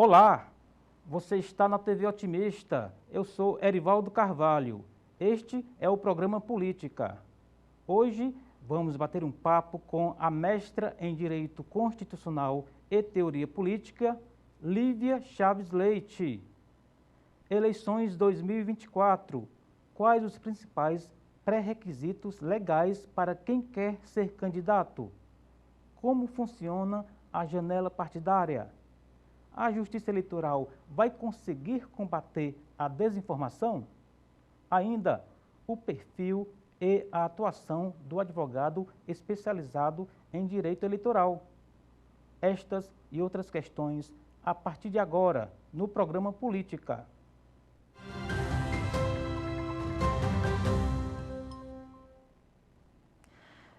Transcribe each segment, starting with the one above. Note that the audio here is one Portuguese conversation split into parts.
Olá, você está na TV Otimista. Eu sou Erivaldo Carvalho. Este é o programa Política. Hoje vamos bater um papo com a mestra em Direito Constitucional e Teoria Política, Lívia Chaves Leite. Eleições 2024. Quais os principais pré-requisitos legais para quem quer ser candidato? Como funciona a janela partidária? A Justiça Eleitoral vai conseguir combater a desinformação? Ainda, o perfil e a atuação do advogado especializado em direito eleitoral. Estas e outras questões a partir de agora, no programa Política.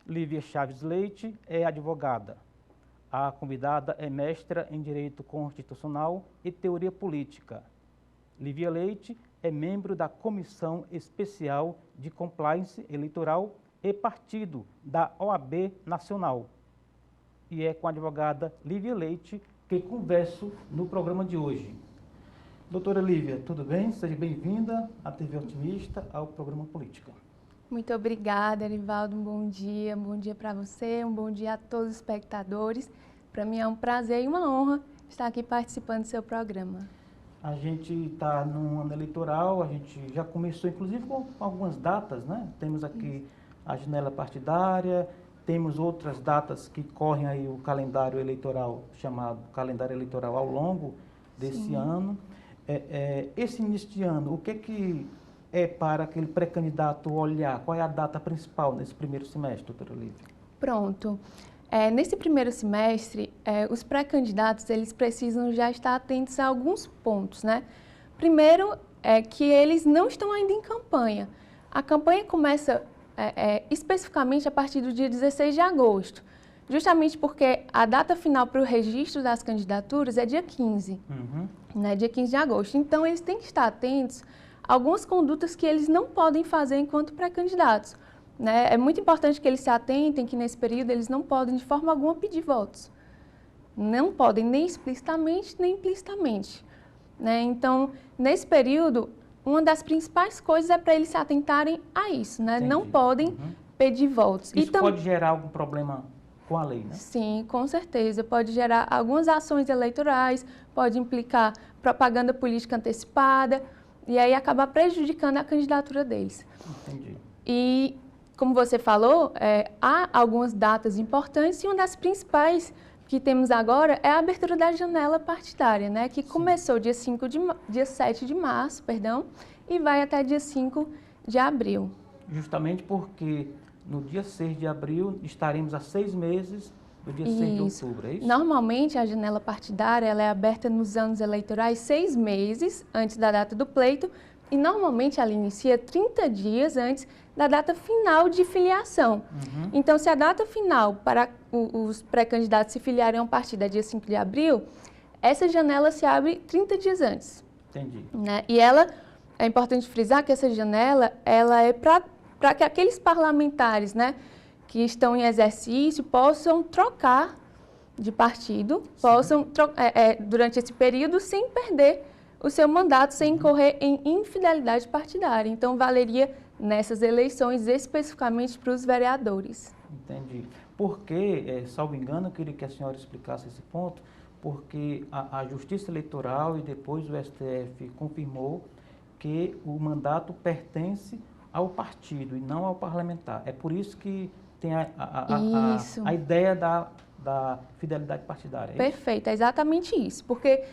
Lívia Chaves Leite é advogada. A convidada é mestra em Direito Constitucional e Teoria Política. Lívia Leite é membro da Comissão Especial de Compliance Eleitoral e Partido da OAB Nacional. E é com a advogada Lívia Leite que converso no programa de hoje. Doutora Lívia, tudo bem? Seja bem-vinda à TV Otimista, ao programa Política. Muito obrigada, Erivaldo. Um bom dia para você, um bom dia a todos os espectadores. Para mim é um prazer e uma honra estar aqui participando do seu programa. A gente está num ano eleitoral, a gente já começou inclusive com algumas datas, né? Temos aqui a janela partidária, temos outras datas que correm aí o calendário eleitoral, chamado calendário eleitoral ao longo desse ano. Esse início de ano, o que é para aquele pré-candidato olhar? Qual é a data principal nesse primeiro semestre, doutora Lívia? Pronto. Nesse primeiro semestre, os pré-candidatos eles precisam já estar atentos a alguns pontos, né? Primeiro, é que eles não estão ainda em campanha. A campanha começa especificamente a partir do dia 16 de agosto, justamente porque a data final para o registro das candidaturas é dia 15, né? Dia 15 de agosto. Então, eles têm que estar atentos a algumas condutas que eles não podem fazer enquanto pré-candidatos. Né? É muito importante que eles se atentem que nesse período eles não podem de forma alguma pedir votos. Não podem nem explicitamente nem implicitamente. Né? Então, nesse período, uma das principais coisas é para eles se atentarem a isso. Né? Não podem pedir votos. Isso pode gerar algum problema com a lei, né? Sim, com certeza. Pode gerar algumas ações eleitorais, pode implicar propaganda política antecipada e aí acabar prejudicando a candidatura deles. Entendi. E como você falou, há algumas datas importantes e uma das principais que temos agora é a abertura da janela partidária, né? Que começou dia 7 de março, e vai até dia 5 de abril. Justamente porque no dia 6 de abril estaremos a 6 meses do dia 6 de outubro, é isso? Normalmente a janela partidária ela é aberta nos anos eleitorais 6 meses antes da data do pleito e normalmente ela inicia 30 dias antes da data final de filiação. Então, se a data final para os pré-candidatos se filiarem a um partido é dia 5 de abril, essa janela se abre 30 dias antes. Entendi. Né? E é importante frisar que essa janela ela é para que aqueles parlamentares, né, que estão em exercício possam trocar de partido, possam durante esse período sem perder o seu mandato, sem incorrer em infidelidade partidária. Então, valeria nessas eleições especificamente para os vereadores. Entendi. Porque, salvo engano, eu queria que a senhora explicasse esse ponto, porque a Justiça Eleitoral e depois o STF confirmou que o mandato pertence ao partido e não ao parlamentar. É por isso que tem a ideia da fidelidade partidária. Perfeito, é exatamente isso. Porque,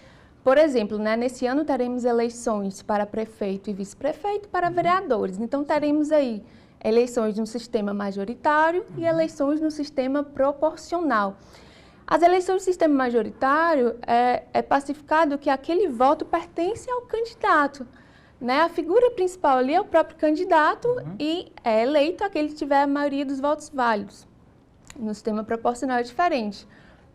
por exemplo, né, nesse ano teremos eleições para prefeito e vice-prefeito e para vereadores. Então, teremos aí eleições no sistema majoritário e eleições no sistema proporcional. As eleições do sistema majoritário é pacificado que aquele voto pertence ao candidato. Né? A figura principal ali é o próprio candidato e é eleito aquele que tiver a maioria dos votos válidos. No sistema proporcional é diferente.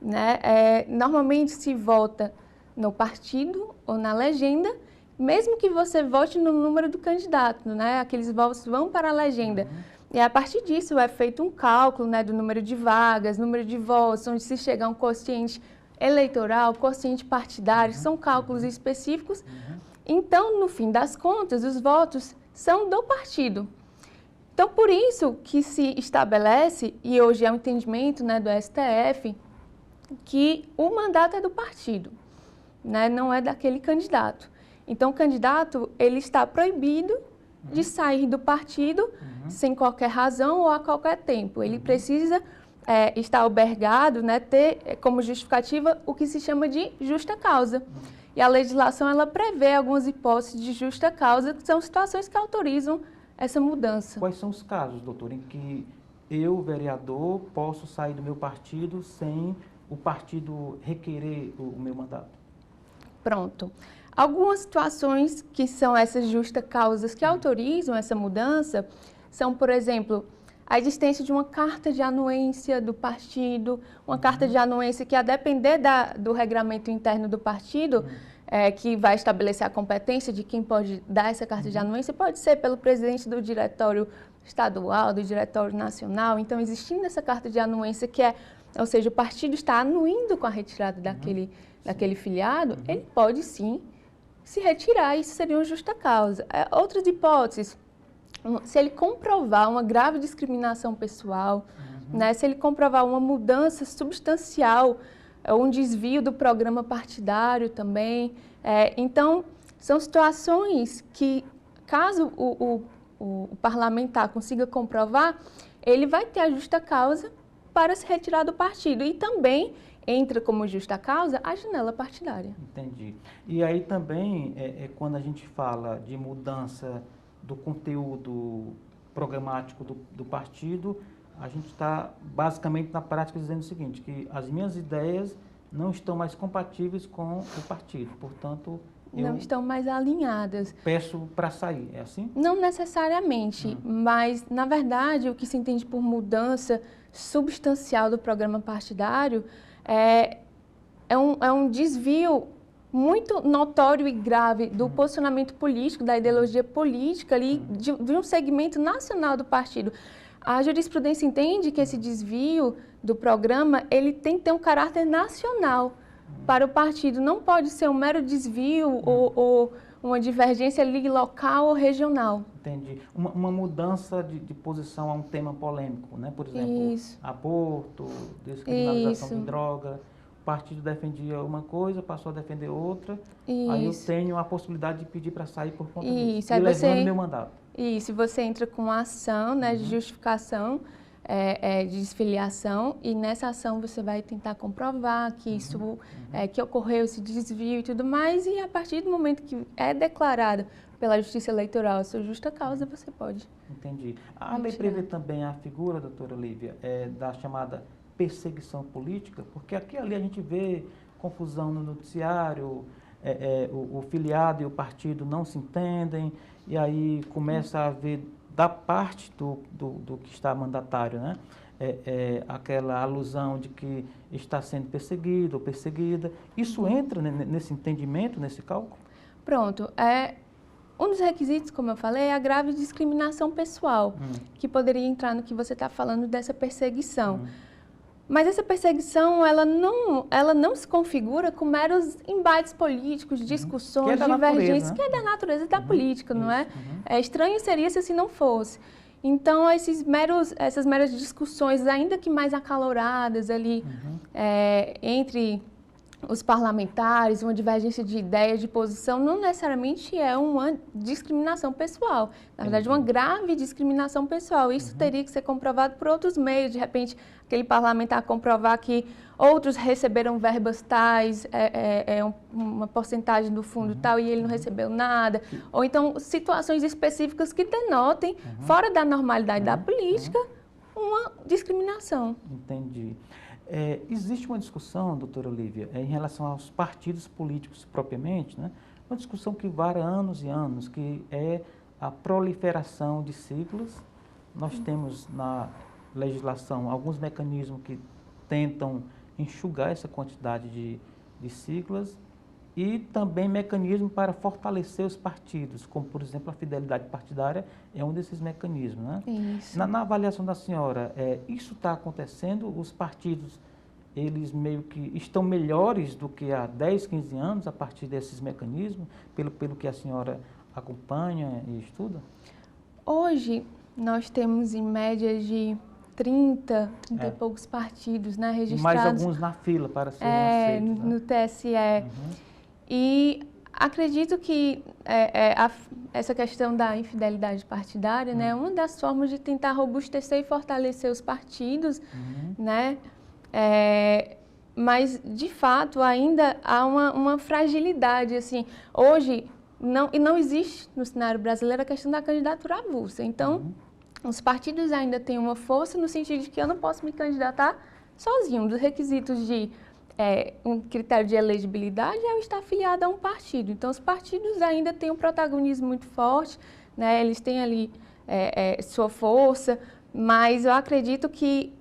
Né? Normalmente se vota no partido ou na legenda, mesmo que você vote no número do candidato, né? Aqueles votos vão para a legenda. E a partir disso é feito um cálculo, né, do número de vagas, número de votos, onde se chega a um quociente eleitoral, quociente partidário, são cálculos específicos. Então, no fim das contas, os votos são do partido. Então, por isso que se estabelece, e hoje é um entendimento, né, do STF, que o mandato é do partido, né, não é daquele candidato. Então, o candidato ele está proibido de sair do partido sem qualquer razão ou a qualquer tempo. Ele precisa estar albergado, né, ter como justificativa o que se chama de justa causa. E a legislação ela prevê algumas hipóteses de justa causa, que são situações que autorizam essa mudança. Quais são os casos, doutor, em que eu, vereador, posso sair do meu partido sem o partido requerer o meu mandato? Pronto. Algumas situações que são essas justas causas que autorizam essa mudança são, por exemplo, a existência de uma carta de anuência do partido, uma carta de anuência que, a depender do regramento interno do partido, que vai estabelecer a competência de quem pode dar essa carta de anuência, pode ser pelo presidente do diretório estadual, do diretório nacional. Então, existindo essa carta de anuência, ou seja, o partido está anuindo com a retirada daquele filiado, ele pode sim se retirar, isso seria uma justa causa. Outras hipóteses, se ele comprovar uma grave discriminação pessoal, né, se ele comprovar uma mudança substancial, um desvio do programa partidário também. Então, são situações que, caso o parlamentar consiga comprovar, ele vai ter a justa causa para se retirar do partido. E também entra como justa causa a janela partidária. Entendi. E aí também, quando a gente fala de mudança do conteúdo programático do partido, a gente está basicamente na prática dizendo o seguinte, que as minhas ideias não estão mais compatíveis com o partido, portanto, não estão mais alinhadas. Peço para sair, é assim? Não necessariamente, mas, na verdade, o que se entende por mudança substancial do programa partidário é um desvio muito notório e grave do posicionamento político, da ideologia política ali, de um segmento nacional do partido. A jurisprudência entende que esse desvio do programa, ele tem que ter um caráter nacional para o partido. Não pode ser um mero desvio ou uma divergência ali local ou regional. Entendi. Uma mudança de posição a um tema polêmico, né? Por exemplo, aborto, descriminalização de droga. O partido defendia uma coisa, passou a defender outra. Aí eu tenho a possibilidade de pedir para sair por conta disso. E levando meu mandato. Isso, você entra com uma ação, né, de justificação, de desfiliação, e nessa ação você vai tentar comprovar que isso, que ocorreu esse desvio e tudo mais, e a partir do momento que é declarada pela Justiça Eleitoral a sua justa causa, você pode. Entendi. A lei prevê também a figura, doutora Lívia, da chamada perseguição política, porque aqui e ali a gente vê confusão no noticiário, o filiado e o partido não se entendem, e aí começa a haver, da parte do que está mandatário, né? Aquela alusão de que está sendo perseguido ou perseguida. Isso entra nesse entendimento, nesse cálculo? Pronto. Um dos requisitos, como eu falei, é a grave discriminação pessoal, que poderia entrar no que você está falando dessa perseguição. Mas essa perseguição, ela não se configura com meros embates políticos, discussões, divergências, que é da natureza da política, não é? Estranho seria se assim não fosse. Então, essas meras discussões, ainda que mais acaloradas ali, entre os parlamentares, uma divergência de ideias, de posição, não necessariamente é uma discriminação pessoal. Na verdade, uma grave discriminação pessoal. Isso teria que ser comprovado por outros meios. De repente, aquele parlamentar comprovar que outros receberam verbas tais, uma porcentagem do fundo tal, e ele não recebeu nada. Ou então, situações específicas que denotem, fora da normalidade da política, uma discriminação. Entendi. Existe uma discussão, doutora Lívia, em relação aos partidos políticos propriamente, né? Uma discussão que vara anos e anos, que é a proliferação de siglas. Nós temos na legislação alguns mecanismos que tentam enxugar essa quantidade de siglas e também mecanismos para fortalecer os partidos, como, por exemplo, a fidelidade partidária é um desses mecanismos, né? Isso. Na avaliação da senhora, isso está acontecendo? Os partidos eles meio que estão melhores do que há 10, 15 anos a partir desses mecanismos, pelo que a senhora acompanha e estuda? Hoje, nós temos em média de 30 e poucos partidos, né, registrados. Mais alguns na fila para serem aceitos, né? No TSE. E acredito que essa questão da infidelidade partidária, né, é uma das formas de tentar robustecer e fortalecer os partidos, né? Mas, de fato, ainda há uma fragilidade, assim. Hoje, não existe no cenário brasileiro a questão da candidatura avulsa. Então, os partidos ainda têm uma força no sentido de que eu não posso me candidatar sozinho. Um dos requisitos de um critério de elegibilidade é eu estar afiliado a um partido. Então, os partidos ainda têm um protagonismo muito forte, né? Eles têm ali sua força, mas eu acredito que,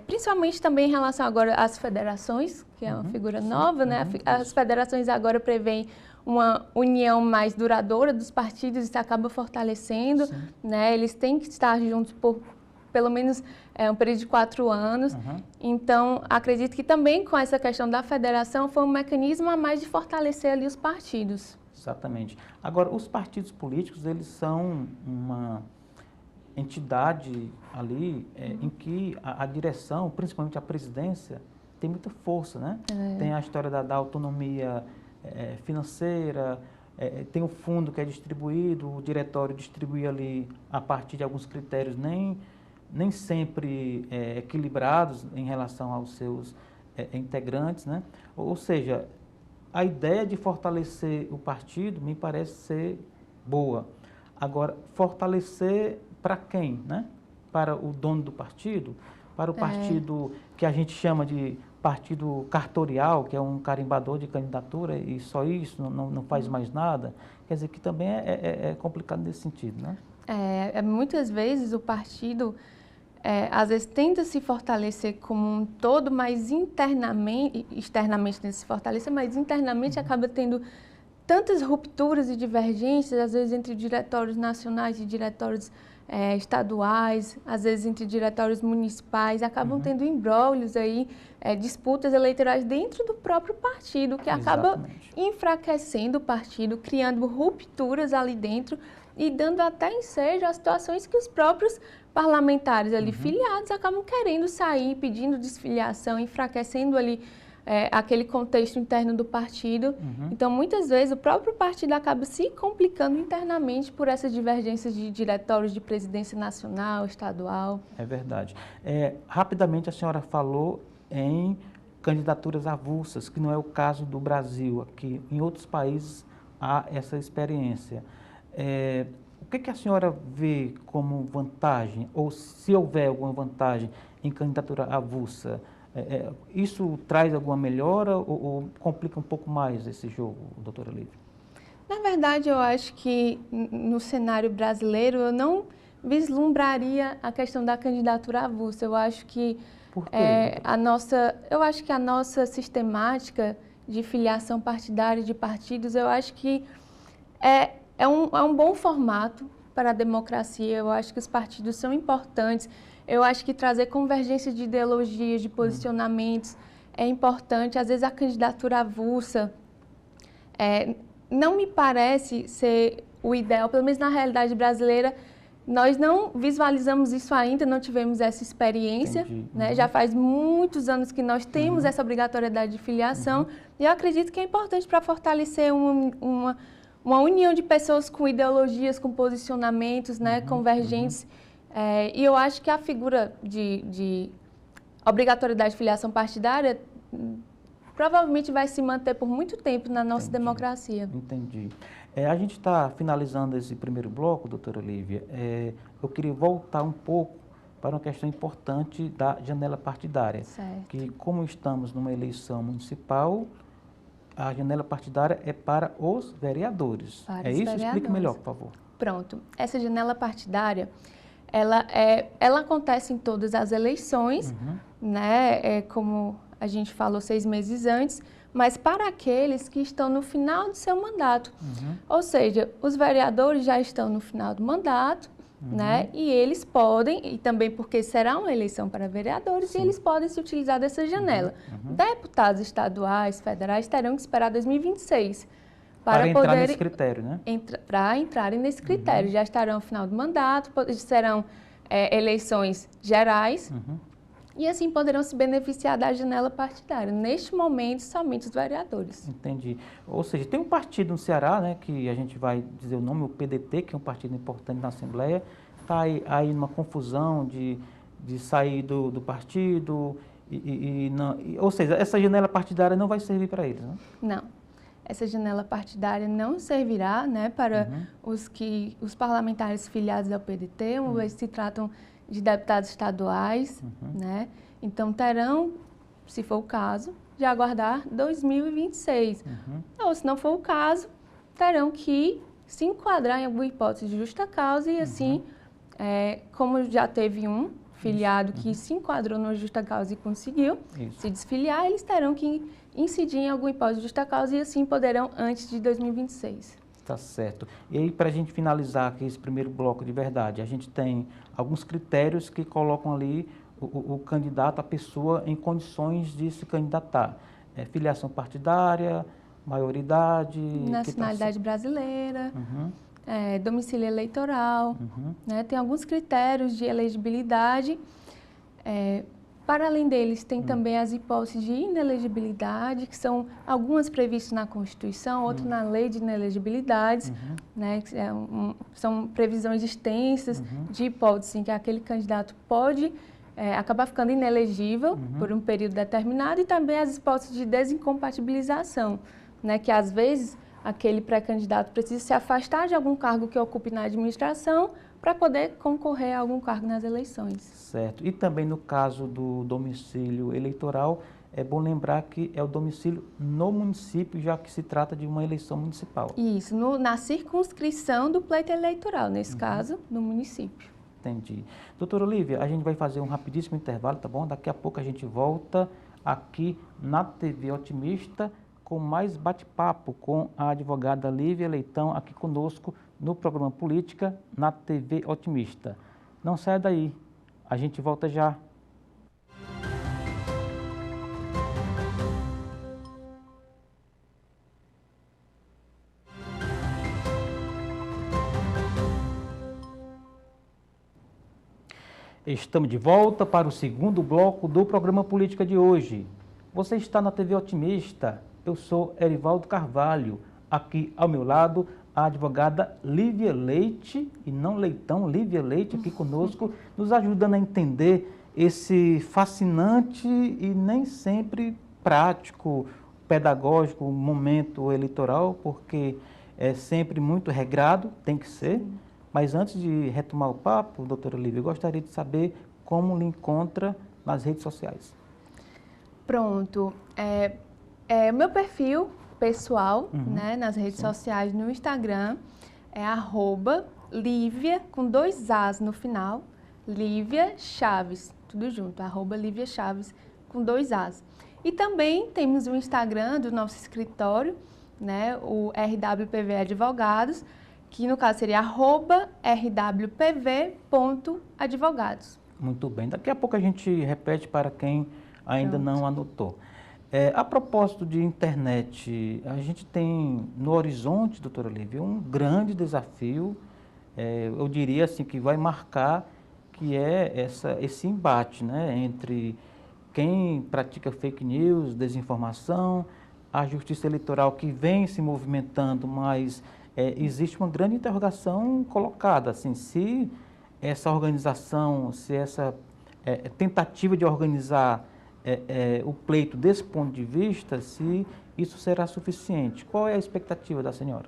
principalmente também em relação agora às federações, que é uma figura nova, né? As federações agora prevêem uma união mais duradoura dos partidos, isso acaba fortalecendo, né? Eles têm que estar juntos por pelo menos um período de 4 anos. Então, acredito que também com essa questão da federação foi um mecanismo a mais de fortalecer ali os partidos. Exatamente. Agora, os partidos políticos, eles são uma entidade ali em que a direção, principalmente a presidência, tem muita força, né? Tem a história da autonomia financeira, tem o fundo que é distribuído, o diretório distribui ali a partir de alguns critérios nem sempre equilibrados em relação aos seus integrantes, né? Ou seja, a ideia de fortalecer o partido me parece ser boa. Agora, fortalecer para quem, né? Para o dono do partido, para o partido que a gente chama de partido cartorial, que é um carimbador de candidatura e só isso, não faz mais nada. Quer dizer, que também é complicado nesse sentido, né? Muitas vezes o partido, às vezes, tenta se fortalecer como um todo, mas externamente tenta se fortalecer, mas internamente acaba tendo tantas rupturas e divergências, às vezes entre diretórios nacionais e diretórios estaduais, às vezes entre diretórios municipais, acabam tendo imbróglios aí, disputas eleitorais dentro do próprio partido, que acaba enfraquecendo o partido, criando rupturas ali dentro e dando até ensejo a situações que os próprios parlamentares ali filiados acabam querendo sair, pedindo desfiliação, enfraquecendo ali aquele contexto interno do partido. Então, muitas vezes, o próprio partido acaba se complicando internamente por essas divergências de diretórios de presidência nacional, estadual. É verdade. Rapidamente, a senhora falou em candidaturas avulsas, que não é o caso do Brasil. Aqui, em outros países, há essa experiência. O que a senhora vê como vantagem, ou se houver alguma vantagem em candidatura avulsa? Isso traz alguma melhora ou complica um pouco mais esse jogo, doutora Lívia? Na verdade, eu acho que no cenário brasileiro eu não vislumbraria a questão da candidatura avulsa. Eu acho que a nossa sistemática de filiação partidária de partidos, eu acho que é um bom formato para a democracia. Eu acho que os partidos são importantes. Eu acho que trazer convergência de ideologias, de posicionamentos é importante. Às vezes a candidatura avulsa não me parece ser o ideal, pelo menos na realidade brasileira. Nós não visualizamos isso ainda, não tivemos essa experiência, né? Já faz muitos anos que nós temos essa obrigatoriedade de filiação e eu acredito que é importante para fortalecer uma união de pessoas com ideologias, com posicionamentos, né, convergentes. E eu acho que a figura de obrigatoriedade de filiação partidária provavelmente vai se manter por muito tempo na nossa democracia. Entendi. A gente está finalizando esse primeiro bloco, doutora Lívia. Eu queria voltar um pouco para uma questão importante da janela partidária. Certo. Que, como estamos numa eleição municipal, a janela partidária é para os vereadores. Para os isso? Vereadores. Explique melhor, por favor. Pronto. Essa janela partidária, ela acontece em todas as eleições, né? Como a gente falou 6 meses antes, mas para aqueles que estão no final do seu mandato. Ou seja, os vereadores já estão no final do mandato, né? E eles podem, e também porque será uma eleição para vereadores, e eles podem se utilizar dessa janela. Deputados estaduais, federais terão que esperar 2026 para entrar nesse critério, né? Para entrarem nesse critério. Já estarão no final do mandato, serão eleições gerais, e assim poderão se beneficiar da janela partidária. Neste momento, somente os vereadores. Entendi. Ou seja, tem um partido no Ceará, né, que a gente vai dizer o nome, o PDT, que é um partido importante na Assembleia, está aí numa confusão de sair do partido, ou seja, essa janela partidária não vai servir para eles, né? Não. Essa janela partidária não servirá, né, para os parlamentares filiados ao PDT, uma vez que se tratam de deputados estaduais, né? Então terão, se for o caso, de aguardar 2026. Ou se não for o caso, terão que se enquadrar em alguma hipótese de justa causa e assim, como já teve um filiado que se enquadrou numa justa causa e conseguiu se desfiliar, eles terão que incidir em alguma hipótese de justa causa e assim poderão antes de 2026. Tá certo. E aí, para a gente finalizar aqui esse primeiro bloco de verdade, a gente tem alguns critérios que colocam ali o candidato, a pessoa em condições de se candidatar. Filiação partidária, maioridade... Nacionalidade brasileira, domicílio eleitoral, né? Tem alguns critérios de elegibilidade. Para além deles, tem também as hipóteses de inelegibilidade, que são algumas previstas na Constituição, outras na Lei de Inelegibilidades, né? São previsões extensas de hipóteses em que aquele candidato pode acabar ficando inelegível por um período determinado, e também as hipóteses de desincompatibilização, né? Que às vezes aquele pré-candidato precisa se afastar de algum cargo que ocupe na administração para poder concorrer a algum cargo nas eleições. Certo. E também no caso do domicílio eleitoral, é bom lembrar que é o domicílio no município, já que se trata de uma eleição municipal. Isso, na circunscrição do pleito eleitoral, nesse caso, no município. Entendi. Doutora Olívia, a gente vai fazer um rapidíssimo intervalo, tá bom? Daqui a pouco a gente volta aqui na TV Otimista com mais bate-papo com a advogada Lívia Leitão, aqui conosco no programa Política, na TV Otimista. Não saia daí, a gente volta já. Estamos de volta para o segundo bloco do programa Política de hoje. Você está na TV Otimista. Eu sou Erivaldo Carvalho. Aqui ao meu lado, a advogada Lívia Leite, e não Leitão, Lívia Leite aqui conosco, nos ajudando a entender esse fascinante e nem sempre prático, pedagógico momento eleitoral, porque é sempre muito regrado, tem que ser. Mas antes de retomar o papo, doutora Lívia, eu gostaria de saber como lhe encontra nas redes sociais. Pronto. Meu perfil pessoal, né, nas redes sociais, no Instagram, é @Lívia, com 2 As no final, Lívia Chaves, tudo junto, @Lívia Chaves, com 2 As. E também temos o Instagram do nosso escritório, né, o RWPV Advogados, que no caso seria @rwpv.advogados. Muito bem. Daqui a pouco a gente repete para quem ainda não anotou. A propósito de internet, a gente tem no horizonte, doutora Lívia, um grande desafio, eu diria assim, que vai marcar, que é esse embate, né, entre quem pratica fake news, desinformação, a justiça eleitoral que vem se movimentando, mas existe uma grande interrogação colocada, assim, se essa organização, se essa tentativa de organizar o pleito desse ponto de vista, se isso será suficiente. Qual é a expectativa da senhora?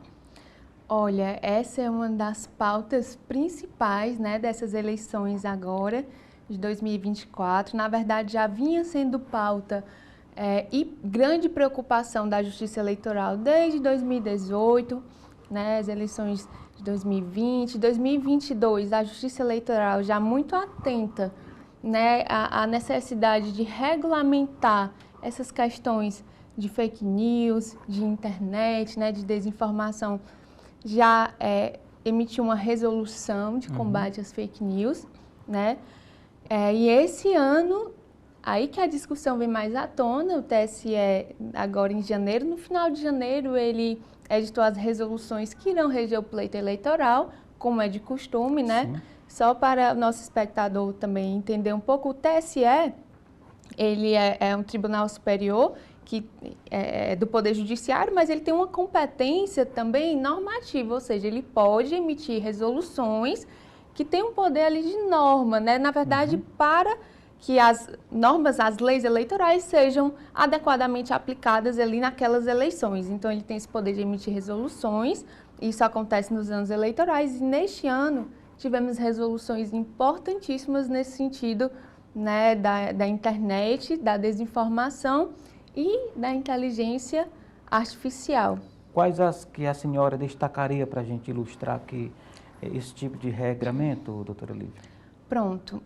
Olha, essa é uma das pautas principais, né, dessas eleições agora, de 2024. Na verdade, já vinha sendo pauta e grande preocupação da Justiça Eleitoral desde 2018, né, as eleições de 2020, 2022, a Justiça Eleitoral já muito atenta, né, à necessidade de regulamentar essas questões de fake news, de internet, né, de desinformação, já emitiu uma resolução de combate às fake news, né? E esse ano, aí que a discussão vem mais à tona, o TSE, agora em janeiro, no final de janeiro, ele editou as resoluções que irão reger o pleito eleitoral, como é de costume, né? Sim. Só para o nosso espectador também entender um pouco, o TSE, ele é um tribunal superior que é do Poder Judiciário, mas ele tem uma competência também normativa, ou seja, ele pode emitir resoluções que têm um poder ali de norma, né? Na verdade, para que as normas, as leis eleitorais sejam adequadamente aplicadas ali naquelas eleições. Então, ele tem esse poder de emitir resoluções, isso acontece nos anos eleitorais, e neste ano tivemos resoluções importantíssimas nesse sentido, né, da internet, da desinformação e da inteligência artificial. Quais as que a senhora destacaria para a gente ilustrar aqui esse tipo de regramento, doutora Lívia? Pronto.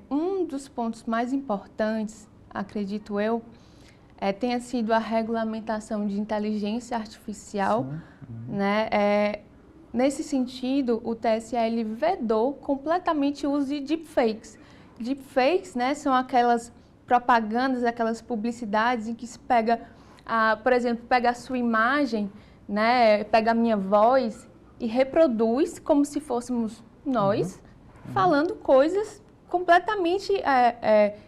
Um dos pontos mais importantes, acredito eu, tenha sido a regulamentação de inteligência artificial. Né? Nesse sentido, o TSE ele vedou completamente o uso de deepfakes. Deepfakes, né, são aquelas propagandas, aquelas publicidades em que se pega, por exemplo, pega a sua imagem, né, pega a minha voz e reproduz como se fôssemos nós, falando coisas completamente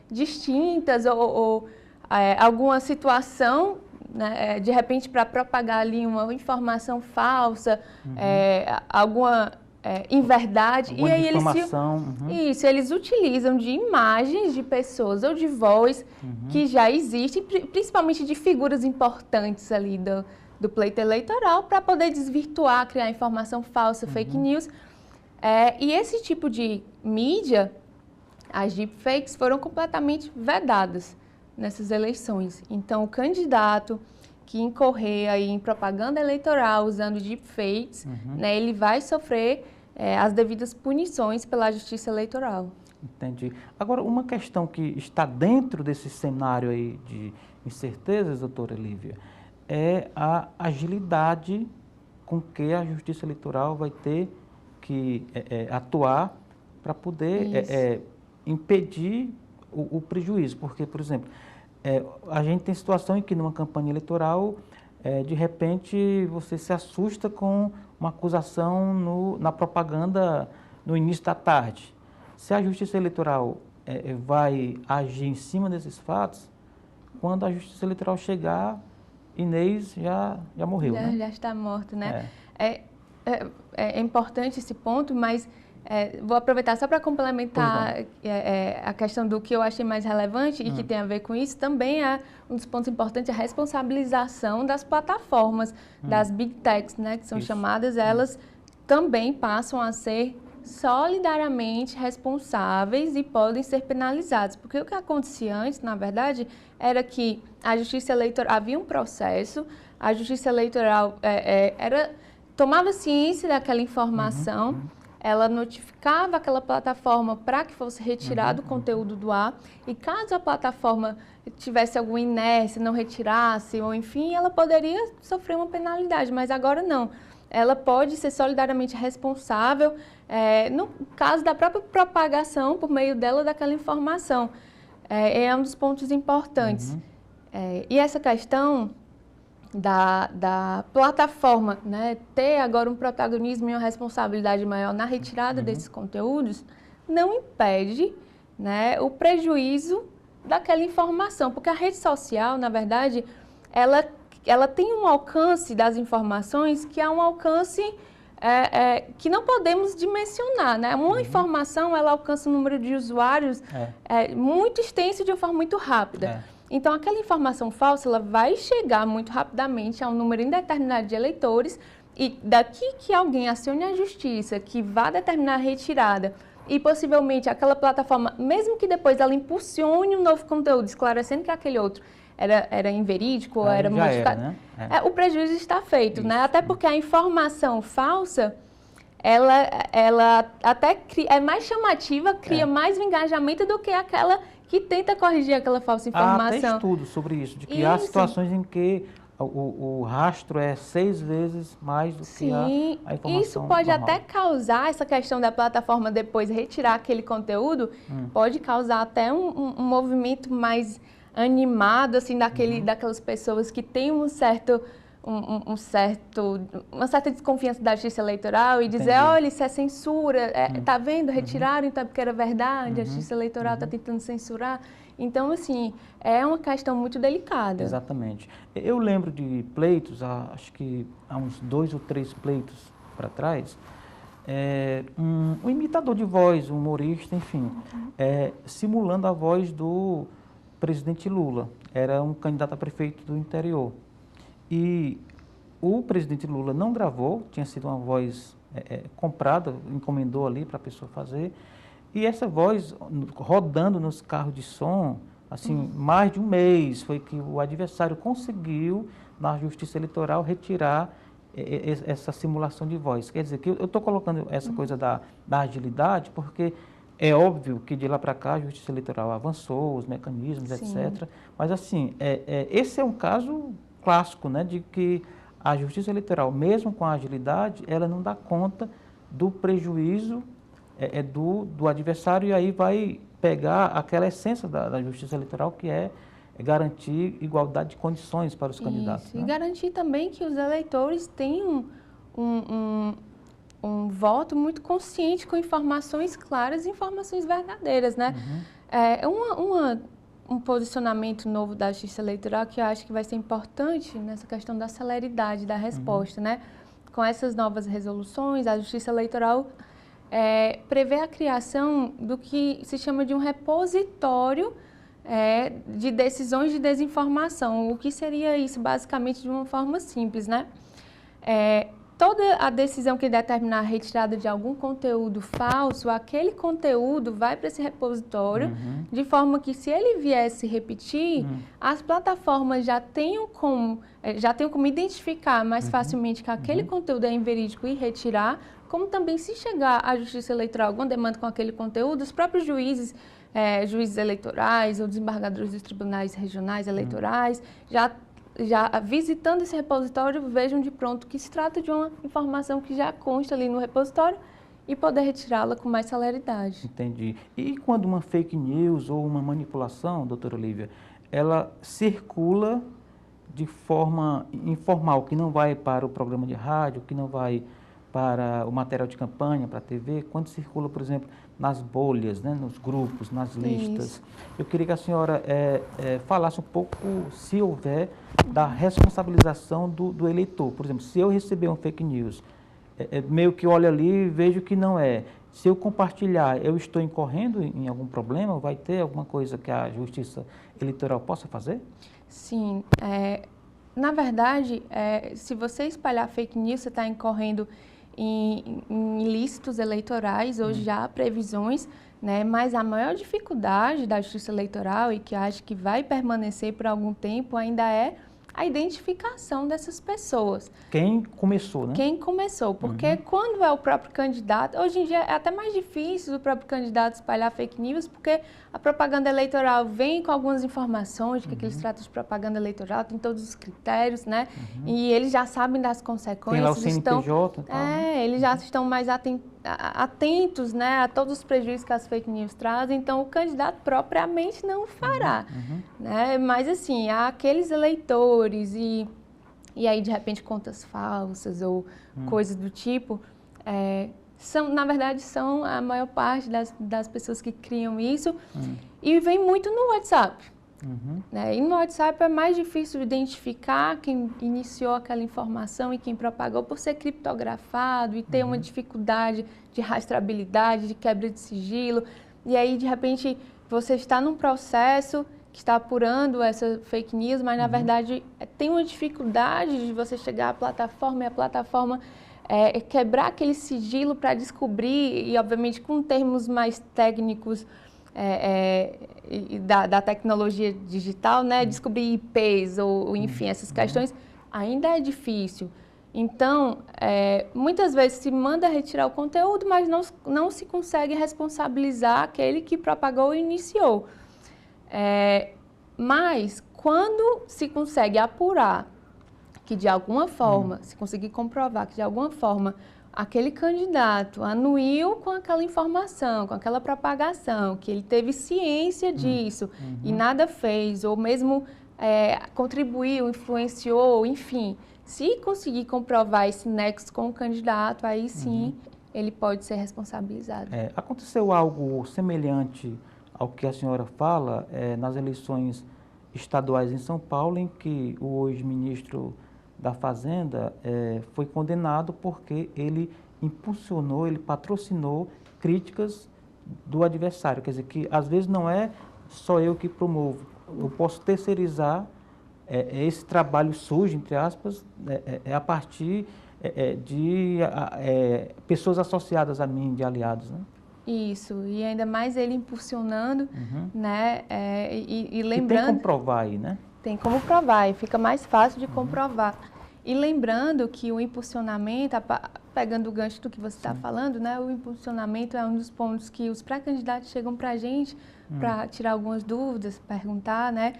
distintas ou alguma situação, né, de repente para propagar ali uma informação falsa, alguma inverdade. Alguma e aí eles utilizam de imagens de pessoas ou de voz que já existem, principalmente de figuras importantes ali do pleito eleitoral, para poder desvirtuar, criar informação falsa, fake news. E esse tipo de mídia, as deepfakes, foram completamente vedadas nessas eleições. Então, o candidato que incorrer aí em propaganda eleitoral usando deepfakes, né, ele vai sofrer as devidas punições pela Justiça Eleitoral. Entendi. Agora, uma questão que está dentro desse cenário aí de incertezas, doutora Lívia, é a agilidade com que a Justiça Eleitoral vai ter que atuar para poder impedir o prejuízo. Porque, por exemplo, a gente tem situação em que numa campanha eleitoral, de repente, você se assusta com uma acusação na propaganda no início da tarde. Se a Justiça Eleitoral vai agir em cima desses fatos, quando a Justiça Eleitoral chegar, Inês já morreu, né? Já está morta, né? É importante esse ponto, mas vou aproveitar só para complementar a questão do que eu achei mais relevante e que tem a ver com isso. Também um dos pontos importantes a responsabilização das plataformas, das big techs, né, que são chamadas, elas também passam a ser solidariamente responsáveis e podem ser penalizadas. Porque o que acontecia antes, na verdade, era que a Justiça Eleitoral, havia um processo, a Justiça Eleitoral tomava ciência daquela informação, ela notificava aquela plataforma para que fosse retirado o conteúdo do ar, e caso a plataforma tivesse alguma inércia, não retirasse, ou enfim, ela poderia sofrer uma penalidade, mas agora não. Ela pode ser solidariamente responsável no caso da própria propagação por meio dela daquela informação. É um dos pontos importantes. E essa questão da plataforma, né, ter agora um protagonismo e uma responsabilidade maior na retirada desses conteúdos, não impede, né, o prejuízo daquela informação, porque a rede social, na verdade, ela tem um alcance das informações que é um alcance que não podemos dimensionar, né? Uma informação, ela alcança um número de usuários muito extenso de uma forma muito rápida. Então, aquela informação falsa, ela vai chegar muito rapidamente a um número indeterminado de eleitores e daqui que alguém acione a justiça, que vá determinar a retirada e possivelmente aquela plataforma, mesmo que depois ela impulsione um novo conteúdo, esclarecendo que aquele outro era inverídico ou era modificado, né? O prejuízo está feito, né? Até porque a informação falsa, ela até é mais chamativa, cria mais engajamento do que aquela que tenta corrigir aquela falsa informação. Há até estudos sobre isso, de que há situações em que o rastro é 6 vezes mais do que a informação isso pode normal. até causar, essa questão da plataforma depois retirar aquele conteúdo, pode causar até um movimento mais animado, assim, daquelas pessoas que têm uma certa desconfiança da justiça eleitoral e dizer, olha, isso é censura, tá vendo, retiraram, então é porque era verdade, a justiça eleitoral está tentando censurar. Então, assim, é uma questão muito delicada. Exatamente. Eu lembro de pleitos, acho que há uns 2 ou 3 pleitos para trás, um imitador de voz, um humorista, enfim, simulando a voz do presidente Lula. Era um candidato a prefeito do interior. E o presidente Lula não gravou, tinha sido uma voz comprada, encomendou ali para a pessoa fazer. E essa voz rodando nos carros de som, assim, mais de um mês, foi que o adversário conseguiu, na Justiça Eleitoral, retirar essa simulação de voz. Quer dizer, que eu estou colocando essa coisa da agilidade, porque é óbvio que de lá para cá a Justiça Eleitoral avançou, os mecanismos, etc. Mas, assim, esse é um caso clássico, né, de que a Justiça Eleitoral, mesmo com a agilidade, ela não dá conta do prejuízo do adversário, e aí vai pegar aquela essência da Justiça Eleitoral, que é garantir igualdade de condições para os candidatos. E né? garantir também que os eleitores tenham um voto muito consciente, com informações claras e informações verdadeiras, né? Um posicionamento novo da Justiça Eleitoral que eu acho que vai ser importante nessa questão da celeridade da resposta, né? Com essas novas resoluções, a Justiça Eleitoral prevê a criação do que se chama de um repositório de decisões de desinformação. O que seria isso, basicamente, de uma forma simples, né? Toda a decisão que determinar a retirada de algum conteúdo falso, aquele conteúdo vai para esse repositório, de forma que, se ele viesse repetir, as plataformas já tenham como identificar mais facilmente que aquele conteúdo é inverídico e retirar, como também, se chegar à Justiça Eleitoral alguma demanda com aquele conteúdo, os próprios juízes eleitorais ou desembargadores dos tribunais regionais eleitorais, já visitando esse repositório, vejam de pronto que se trata de uma informação que já consta ali no repositório e poder retirá-la com mais celeridade. Entendi. E quando uma fake news ou uma manipulação, doutora Olívia, ela circula de forma informal, que não vai para o programa de rádio, que não vai para o material de campanha, para a TV, quando circula, por exemplo, nas bolhas, né, nos grupos, nas listas. Isso. Eu queria que a senhora falasse um pouco, se houver, da responsabilização do eleitor. Por exemplo, se eu receber um fake news, meio que olho ali e vejo que não é. Se eu compartilhar, eu estou incorrendo em algum problema? Vai ter alguma coisa que a Justiça Eleitoral possa fazer? Sim. Na verdade, se você espalhar fake news, você está incorrendo em ilícitos eleitorais. Hoje já há previsões, né? Mas a maior dificuldade da Justiça Eleitoral, e que acho que vai permanecer por algum tempo, ainda é a identificação dessas pessoas. Quem começou, né? Quem começou, porque quando é o próprio candidato, hoje em dia é até mais difícil o próprio candidato espalhar fake news, porque a propaganda eleitoral vem com algumas informações de que eles tratam de propaganda eleitoral, tem todos os critérios, né? E eles já sabem das consequências. Tem lá o CNPJ e tal, né? Eles já estão mais atentos, né, a todos os prejuízos que as fake news trazem, então o candidato propriamente não fará, né? Mas assim, há aqueles eleitores e aí de repente contas falsas ou coisas do tipo, na verdade são a maior parte das pessoas que criam isso e vem muito no WhatsApp. Né? E no WhatsApp é mais difícil identificar quem iniciou aquela informação e quem propagou, por ser criptografado e ter uma dificuldade de rastreabilidade, de quebra de sigilo. E aí, de repente, você está num processo que está apurando essa fake news, mas, na verdade, tem uma dificuldade de você chegar à plataforma e a plataforma quebrar aquele sigilo para descobrir, e, obviamente, com termos mais técnicos, da tecnologia digital, né? Descobrir IPs ou enfim, essas questões, ainda é difícil. Então, muitas vezes se manda retirar o conteúdo, mas não se consegue responsabilizar aquele que propagou e iniciou. Mas, quando se consegue apurar que de alguma forma, se conseguir comprovar que de alguma forma aquele candidato anuiu com aquela informação, com aquela propagação, que ele teve ciência disso e nada fez, ou mesmo contribuiu, influenciou, enfim, se conseguir comprovar esse nexo com o candidato, aí sim ele pode ser responsabilizado. Aconteceu algo semelhante ao que a senhora fala nas eleições estaduais em São Paulo, em que o hoje ministro da Fazenda foi condenado porque ele impulsionou, ele patrocinou críticas do adversário. Quer dizer, que às vezes não é só eu que promovo, eu posso terceirizar esse trabalho sujo, entre aspas, a partir de pessoas associadas a mim, de aliados, né? Isso, e ainda mais ele impulsionando, né, e lembrando... E tem como provar aí, né? Tem como provar, e fica mais fácil de comprovar. E lembrando que o impulsionamento, pegando o gancho do que você está falando, né, o impulsionamento é um dos pontos que os pré-candidatos chegam para a gente, para tirar algumas dúvidas, perguntar, né?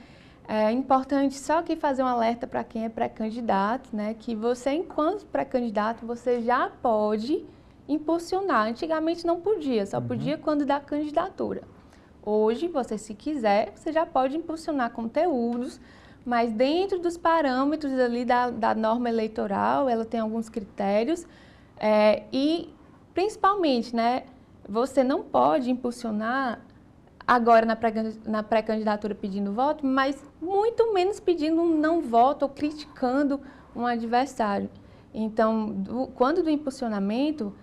É importante só que fazer um alerta para quem é pré-candidato, né, que você, enquanto pré-candidato, você já pode impulsionar. Antigamente não podia, só podia quando dá candidatura. Hoje, você, se quiser, você já pode impulsionar conteúdos, mas dentro dos parâmetros ali da norma eleitoral, ela tem alguns critérios e, principalmente, né, você não pode impulsionar agora na pré-candidatura pedindo voto, mas muito menos pedindo um não voto ou criticando um adversário. Então, quando do impulsionamento,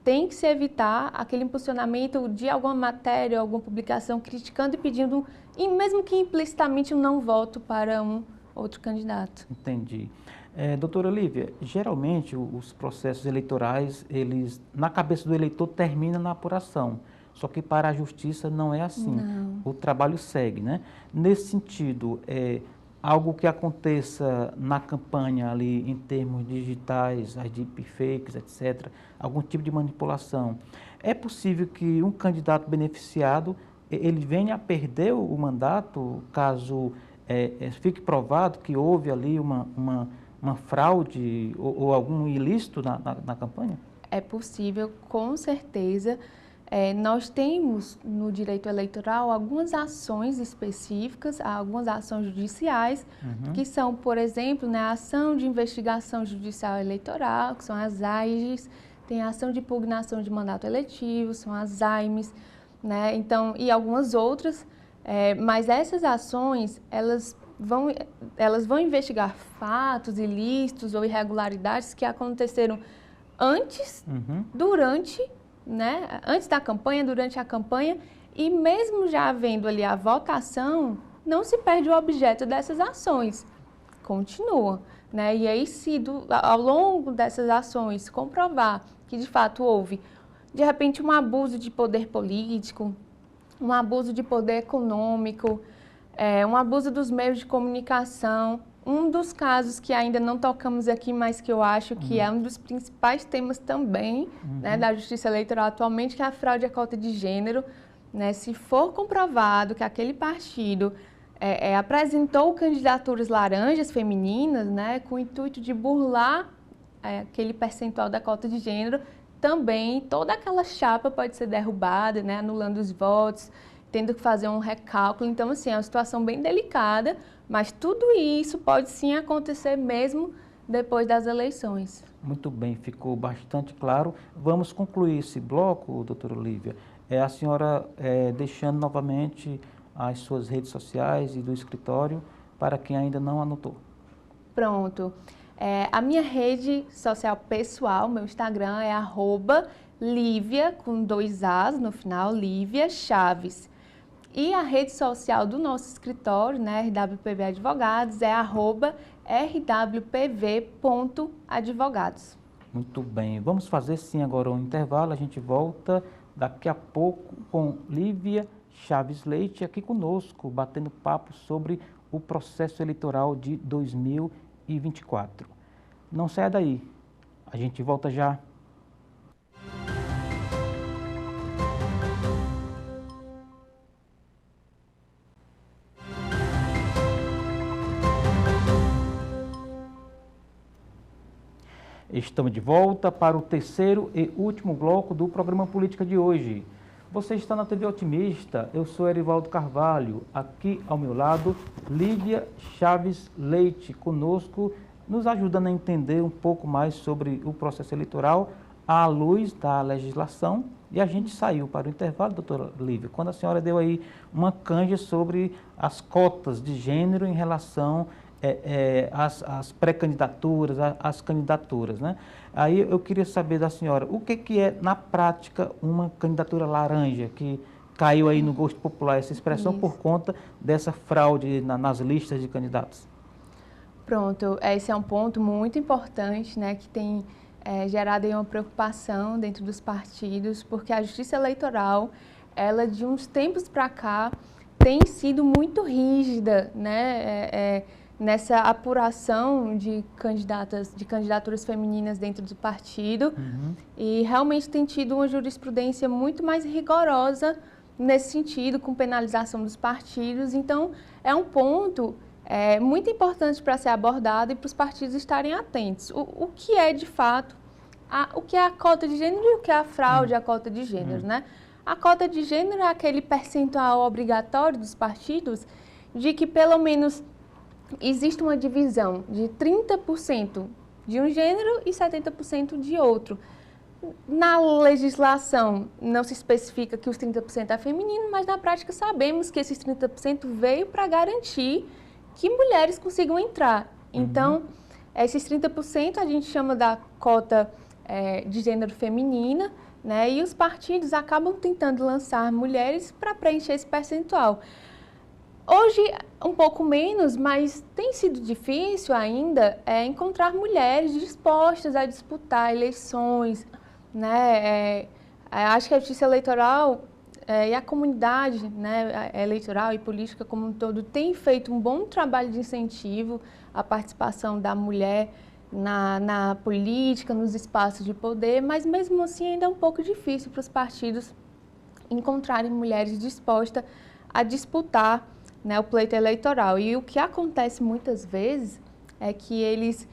tem que se evitar aquele impulsionamento de alguma matéria, alguma publicação criticando e pedindo, e mesmo que implicitamente, um não voto para um outro candidato. Entendi. Doutora Lívia, geralmente os processos eleitorais, eles, na cabeça do eleitor, terminam na apuração. Só que para a justiça não é assim. Não. O trabalho segue, né? Nesse sentido, algo que aconteça na campanha ali em termos digitais, as deepfakes, etc., algum tipo de manipulação, é possível que um candidato beneficiado ele venha a perder o mandato caso fique provado que houve ali uma fraude ou algum ilícito na campanha? É possível, com certeza. Nós temos no direito eleitoral algumas ações específicas, algumas ações judiciais, que são, por exemplo, né, a ação de investigação judicial eleitoral, que são as AIGs, tem a ação de impugnação de mandato eletivo, são as AIMES, né, então, e algumas outras, mas essas ações, elas vão investigar fatos ilícitos ou irregularidades que aconteceram antes, durante, né, antes da campanha, durante a campanha, e mesmo já havendo ali a votação, não se perde o objeto dessas ações, continua, né? E aí, se ao longo dessas ações comprovar que de fato houve, de repente, um abuso de poder político, um abuso de poder econômico, um abuso dos meios de comunicação. Um dos casos que ainda não tocamos aqui, mas que eu acho que é um dos principais temas também, né, da Justiça Eleitoral atualmente, que é a fraude à cota de gênero. Né? Se for comprovado que aquele partido apresentou candidaturas laranjas femininas, né, com o intuito de burlar aquele percentual da cota de gênero, também toda aquela chapa pode ser derrubada, né, anulando os votos, tendo que fazer um recálculo. Então, assim, é uma situação bem delicada, mas tudo isso pode sim acontecer mesmo depois das eleições. Muito bem, ficou bastante claro. Vamos concluir esse bloco, doutora Olívia. A senhora deixando novamente as suas redes sociais e do escritório para quem ainda não anotou. Pronto. A minha rede social pessoal, meu Instagram é @Lívia, com 2 As no final, Lívia Chaves. E a rede social do nosso escritório, né, RWPV Advogados, é @rwpv.advogados. Muito bem, vamos fazer sim agora um intervalo, a gente volta daqui a pouco com Lívia Chaves Leite aqui conosco, batendo papo sobre o processo eleitoral de 2024. Não saia daí, a gente volta já. Estamos de volta para o terceiro e último bloco do programa Política de hoje. Você está na TV Otimista, eu sou Erivaldo Carvalho, aqui ao meu lado, Lívia Chaves Leite, conosco, nos ajudando a entender um pouco mais sobre o processo eleitoral à luz da legislação. E a gente saiu para o intervalo, doutora Lívia, quando a senhora deu aí uma canja sobre as cotas de gênero em relação às pré-candidaturas, às candidaturas, né? Aí eu queria saber da senhora, o que é, na prática, uma candidatura laranja, que caiu aí no gosto popular, essa expressão, por conta dessa fraude nas listas de candidatos? Pronto, esse é um ponto muito importante, né, que tem gerado aí uma preocupação dentro dos partidos, porque a Justiça Eleitoral, ela de uns tempos para cá, tem sido muito rígida, né, nessa apuração de candidaturas femininas dentro do partido, e realmente tem tido uma jurisprudência muito mais rigorosa nesse sentido, com penalização dos partidos. Então, é um ponto muito importante para ser abordado e para os partidos estarem atentos. O que é, de fato, o que é a cota de gênero e o que é a fraude à cota de gênero, né? A cota de gênero é aquele percentual obrigatório dos partidos de que, pelo menos, existe uma divisão de 30% de um gênero e 70% de outro. Na legislação não se especifica que os 30% é feminino, mas na prática sabemos que esses 30% veio para garantir que mulheres consigam entrar. Então, esses 30% a gente chama da cota de gênero feminina, né? E os partidos acabam tentando lançar mulheres para preencher esse percentual. Hoje, um pouco menos, mas tem sido difícil ainda encontrar mulheres dispostas a disputar eleições, né? Acho que a Justiça Eleitoral e a comunidade, né, eleitoral e política como um todo tem feito um bom trabalho de incentivo à participação da mulher na política, nos espaços de poder, mas mesmo assim ainda é um pouco difícil para os partidos encontrarem mulheres dispostas a disputar, né, o pleito eleitoral. E o que acontece muitas vezes é que eles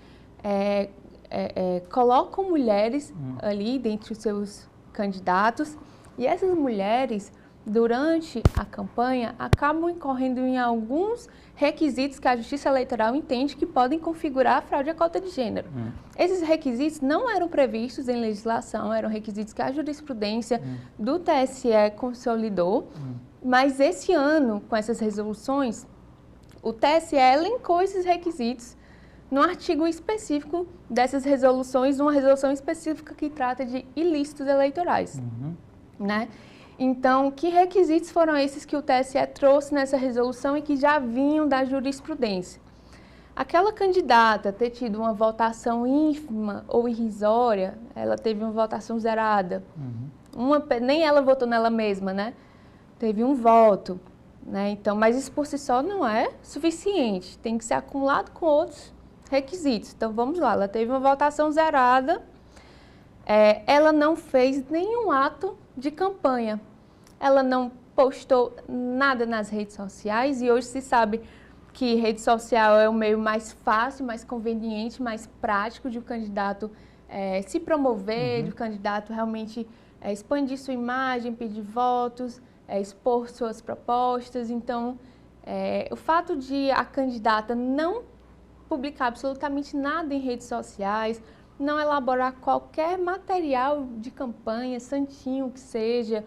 colocam mulheres ali dentre os seus candidatos, e essas mulheres, durante a campanha, acabam incorrendo em alguns requisitos que a Justiça Eleitoral entende que podem configurar a fraude à cota de gênero. Esses requisitos não eram previstos em legislação, eram requisitos que a jurisprudência do TSE consolidou, mas esse ano, com essas resoluções, o TSE elencou esses requisitos no artigo específico dessas resoluções, uma resolução específica que trata de ilícitos eleitorais, né? Então, que requisitos foram esses que o TSE trouxe nessa resolução e que já vinham da jurisprudência? Aquela candidata ter tido uma votação ínfima ou irrisória, ela teve uma votação zerada, nem ela votou nela mesma, né? Teve um voto, né? Então, mas isso por si só não é suficiente, tem que ser acumulado com outros requisitos. Então, vamos lá, ela teve uma votação zerada, ela não fez nenhum ato de campanha, ela não postou nada nas redes sociais, e hoje se sabe que rede social é o meio mais fácil, mais conveniente, mais prático de o candidato se promover, de o candidato realmente expandir sua imagem, pedir votos, expor suas propostas. Então, o fato de a candidata não publicar absolutamente nada em redes sociais, não elaborar qualquer material de campanha, santinho que seja,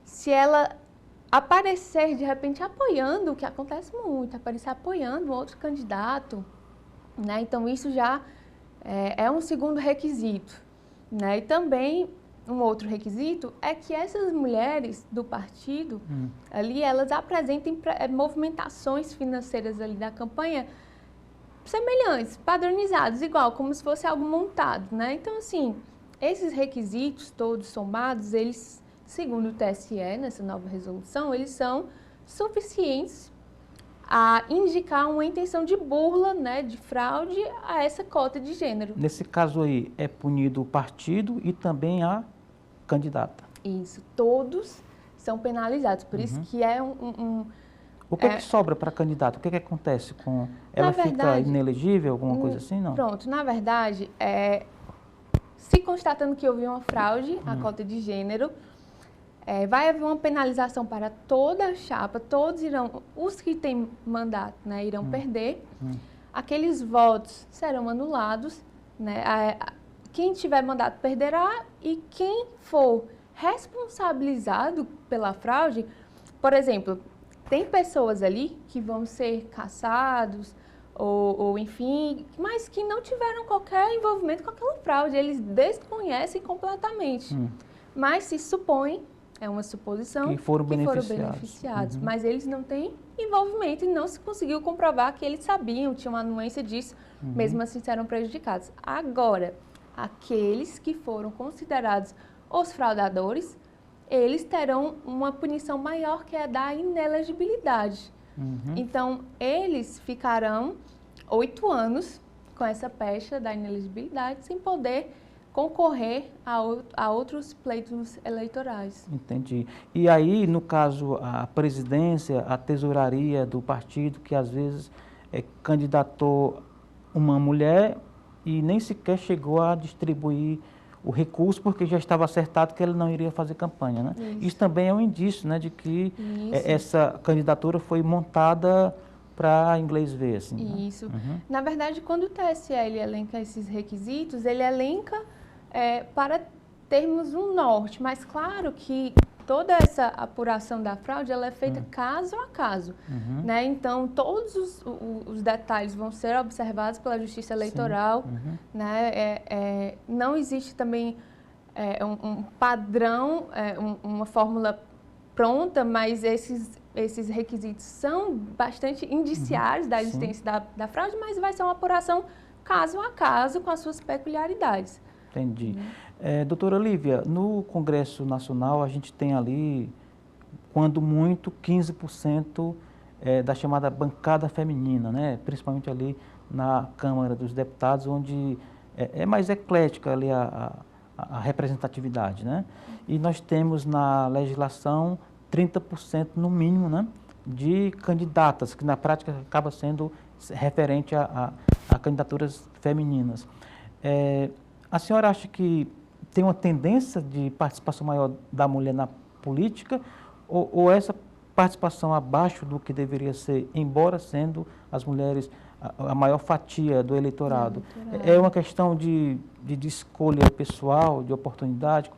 se ela aparecer de repente apoiando, o que acontece muito, aparecer apoiando um outro candidato, né? Então isso já é um segundo requisito, né? E também um outro requisito é que essas mulheres do partido ali, elas apresentem movimentações financeiras ali da campanha semelhantes, padronizados, igual, como se fosse algo montado, né? Então, assim, esses requisitos todos somados, eles, segundo o TSE, nessa nova resolução, eles são suficientes a indicar uma intenção de burla, né, de fraude a essa cota de gênero. Nesse caso aí, é punido o partido e também a candidata. Isso, todos são penalizados, por isso que é O que é que sobra para candidato? O que é que acontece com... Ela fica inelegível, alguma coisa assim, não? Pronto, na verdade, se constatando que houve uma fraude à cota de gênero, vai haver uma penalização para toda a chapa, todos irão, os que têm mandato, né, irão perder, aqueles votos serão anulados, né, quem tiver mandato perderá e quem for responsabilizado pela fraude, por exemplo, tem pessoas ali que vão ser caçados ou enfim, mas que não tiveram qualquer envolvimento com aquela fraude, eles desconhecem completamente, mas se supõe, é uma suposição, que foram beneficiados. Mas eles não têm envolvimento e não se conseguiu comprovar que eles sabiam, tinham anuência disso, mesmo assim serão prejudicados. Agora, aqueles que foram considerados os fraudadores, eles terão uma punição maior, que é a da inelegibilidade. Então, eles ficarão 8 anos com essa pecha da inelegibilidade, sem poder concorrer a outros pleitos eleitorais. Entendi. E aí, no caso, a presidência, a tesouraria do partido, que às vezes candidatou uma mulher e nem sequer chegou a distribuir o recurso, porque já estava acertado que ele não iria fazer campanha, né? Isso também é um indício, né, de que essa candidatura foi montada para inglês ver, assim. Isso. Na verdade, quando o TSE ele elenca esses requisitos, ele elenca para termos um norte, mas claro que toda essa apuração da fraude ela é feita caso a caso, né? Então, todos os detalhes vão ser observados pela Justiça Eleitoral, né? Não existe também um padrão, uma fórmula pronta, mas esses requisitos são bastante indiciários da existência da fraude, mas vai ser uma apuração caso a caso com as suas peculiaridades. Entendi. Doutora Lívia, no Congresso Nacional a gente tem ali, quando muito, 15% da chamada bancada feminina, né? Principalmente ali na Câmara dos Deputados, onde é mais eclética ali a representatividade, né? E nós temos na legislação 30% no mínimo, né, de candidatas, que na prática acaba sendo referente a candidaturas femininas. A senhora acha que tem uma tendência de participação maior da mulher na política ou essa participação abaixo do que deveria ser, embora sendo as mulheres a maior fatia do eleitorado? É uma questão de escolha pessoal, de oportunidade,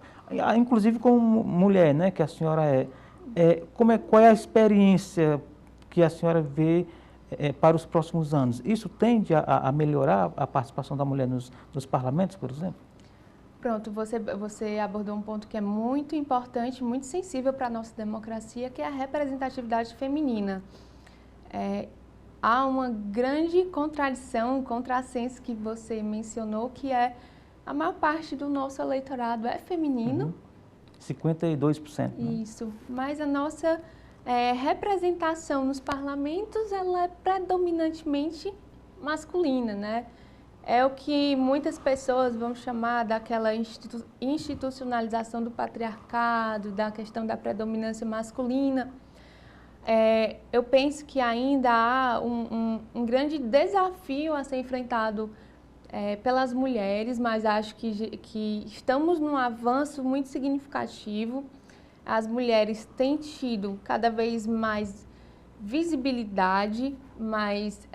inclusive como mulher, né, que a senhora é. Qual é a experiência que a senhora vê para os próximos anos? Isso tende a melhorar a participação da mulher nos parlamentos, por exemplo? Pronto, você abordou um ponto que é muito importante, muito sensível para a nossa democracia, que é a representatividade feminina. Há uma grande contradição, um contrassenso que você mencionou, que é a maior parte do nosso eleitorado é feminino. 52%. Né? Isso, mas a nossa representação nos parlamentos ela é predominantemente masculina, né? É o que muitas pessoas vão chamar daquela institucionalização do patriarcado, da questão da predominância masculina. Eu penso que ainda há um grande desafio a ser enfrentado pelas mulheres, mas acho que estamos num avanço muito significativo. As mulheres têm tido cada vez mais visibilidade, mais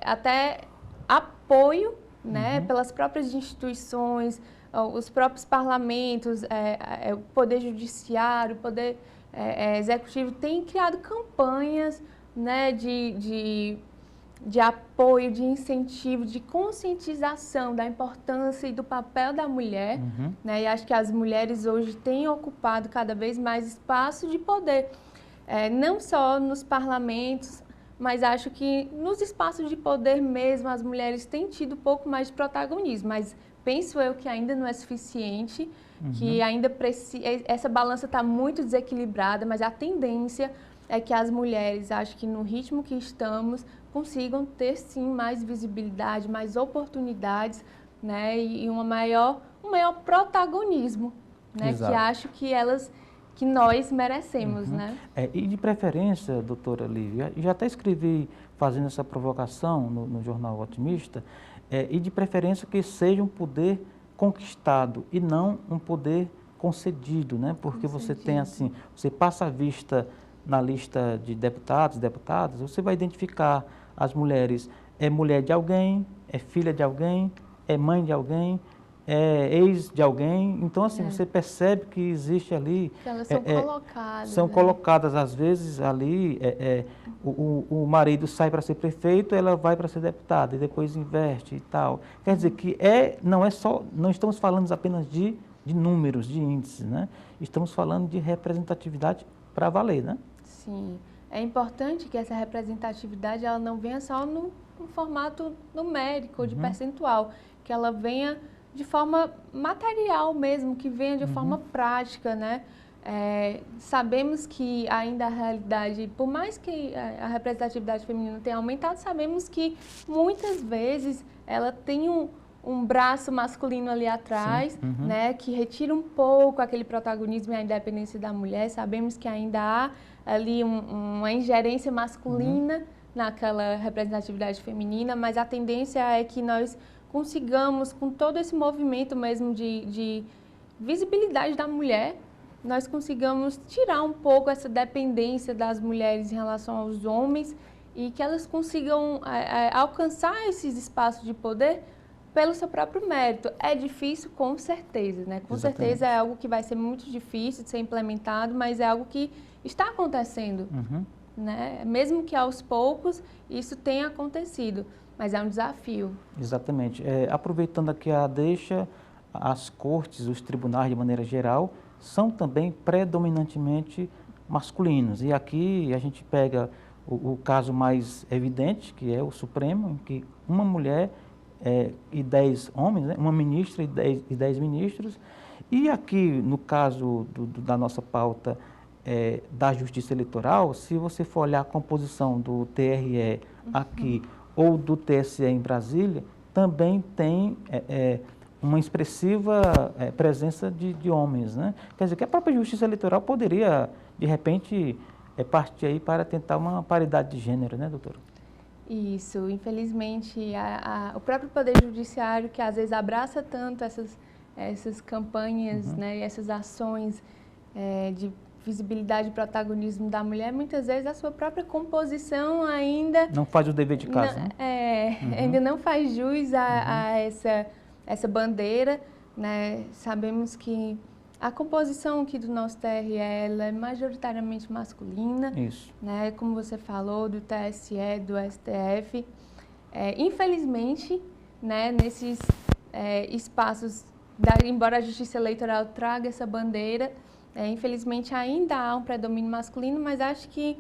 até apoio, né, pelas próprias instituições, os próprios parlamentos, o poder judiciário, o poder executivo tem criado campanhas, né, de apoio, de incentivo, de conscientização da importância e do papel da mulher, né? E acho que as mulheres hoje têm ocupado cada vez mais espaço de poder, não só nos parlamentos, mas acho que nos espaços de poder mesmo as mulheres têm tido um pouco mais de protagonismo, mas penso eu que ainda não é suficiente, que ainda essa balança está muito desequilibrada, mas a tendência é que as mulheres, acho que no ritmo que estamos, consigam ter sim mais visibilidade, mais oportunidades, né, e um maior protagonismo, né, que acho que elas que nós merecemos, né? E de preferência, doutora Lívia, já até escrevi fazendo essa provocação no jornal Otimista, e de preferência que seja um poder conquistado e não um poder concedido, né? Porque você tem assim, você passa a vista na lista de deputados, deputadas, você vai identificar as mulheres, é mulher de alguém, é filha de alguém, é mãe de alguém, é ex de alguém. Então, assim, você percebe que existe ali... Que elas são colocadas. São colocadas, às vezes, ali, o marido sai para ser prefeito, ela vai para ser deputada, e depois inverte e tal. Quer dizer que não é só, não estamos falando apenas de números, de índices, né? Estamos falando de representatividade para valer, né? Sim. É importante que essa representatividade ela não venha só no formato numérico, de percentual, que ela venha de forma material mesmo, que venha de forma prática, né? Sabemos que ainda a realidade, por mais que a representatividade feminina tenha aumentado, sabemos que muitas vezes ela tem um braço masculino ali atrás, né, que retira um pouco aquele protagonismo e a independência da mulher. Sabemos que ainda há ali uma ingerência masculina naquela representatividade feminina, mas a tendência é que nós consigamos, com todo esse movimento mesmo de visibilidade da mulher, nós consigamos tirar um pouco essa dependência das mulheres em relação aos homens e que elas consigam alcançar esses espaços de poder pelo seu próprio mérito. É difícil, com certeza, né? Com certeza é algo que vai ser muito difícil de ser implementado, mas é algo que está acontecendo, né? Mesmo que aos poucos isso tenha acontecido, mas é um desafio. Exatamente. Aproveitando aqui a deixa, as cortes, os tribunais de maneira geral, são também predominantemente masculinos. E aqui a gente pega o caso mais evidente, que é o Supremo, em que uma mulher e 10 homens, né? Uma ministra e 10 ministros. E aqui, no caso da nossa pauta da Justiça Eleitoral, se você for olhar a composição do TRE aqui ou do TSE em Brasília, também tem uma expressiva presença de homens, né? Quer dizer que a própria Justiça Eleitoral poderia, de repente, partir aí para tentar uma paridade de gênero, né, doutora? Isso, infelizmente, o próprio Poder Judiciário, que às vezes abraça tanto essas campanhas, né, e essas ações de visibilidade e protagonismo da mulher, muitas vezes a sua própria composição ainda... Não faz o dever de casa, né? Ainda não faz jus a essa bandeira, né? Sabemos que a composição aqui do nosso TRE ela é majoritariamente masculina, Isso. Né? Como você falou, do TSE, do STF. Infelizmente, né, nesses espaços, embora a Justiça Eleitoral traga essa bandeira, infelizmente ainda há um predomínio masculino, mas acho que